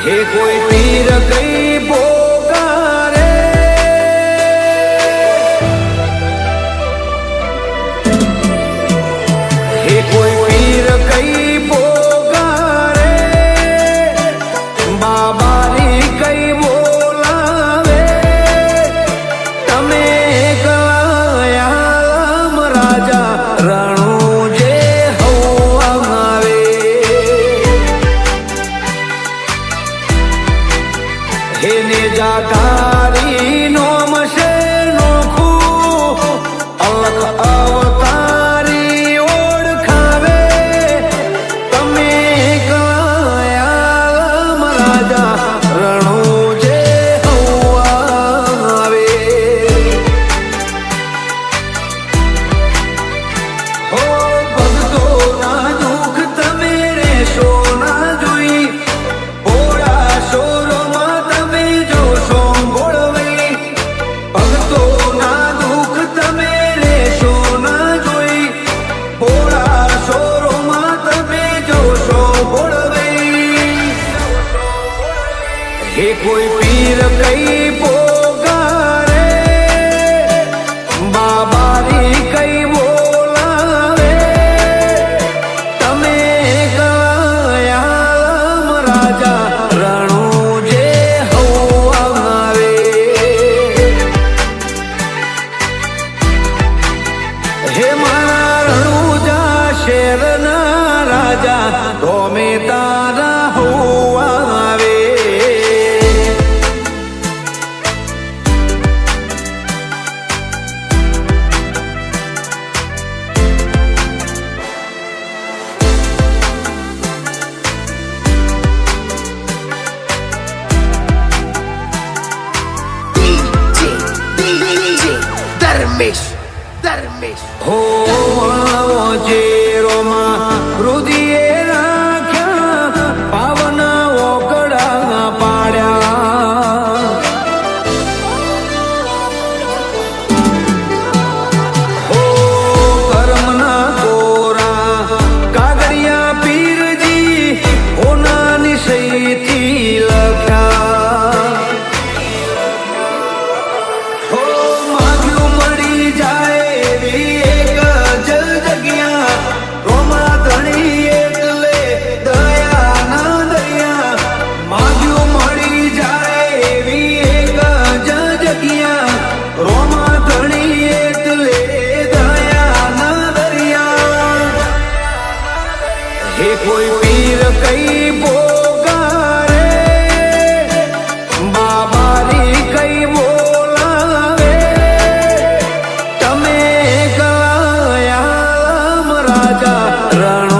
हे कोई पीर कई पोकारे, हे कोई पीर कई पोकारे, बाबारी कई बोलावे, तमे कलायाम राजा रणु जे हवावे। हे ने जाकारी नोम से नोखू अलख अवतारी ओळखावे, तमे कलायाम राजा रणु जे हवावे। हो भक्तो ना दुख तमे रेशो ना जोई, भोळा शोरो हे कोई पीर कई पोकारे, बाबारी कई बोलावे, तमे कलायाम राजा रणु जे हवावे। हे मारा रणुजा शेरना राजा तोमे तारा हवावे। हो जे रोमा हृदय राख्या, पावन ओकड़ा पाड्या, हो कर्मना कोरा कागड़िया पीरजी होना निशयती लख्या। हो माग्यू मड़ी जाए एक जल जगिया, रोमा धणी एकले दया ना दरिया, माग्यू मड़ी जाए एक जल जगिया, रोमा धणी एकले दया ना दरिया। हे कोई पीर कई पोकारे, बाबारी कई बोलावे, तमे कलायाम राजा रण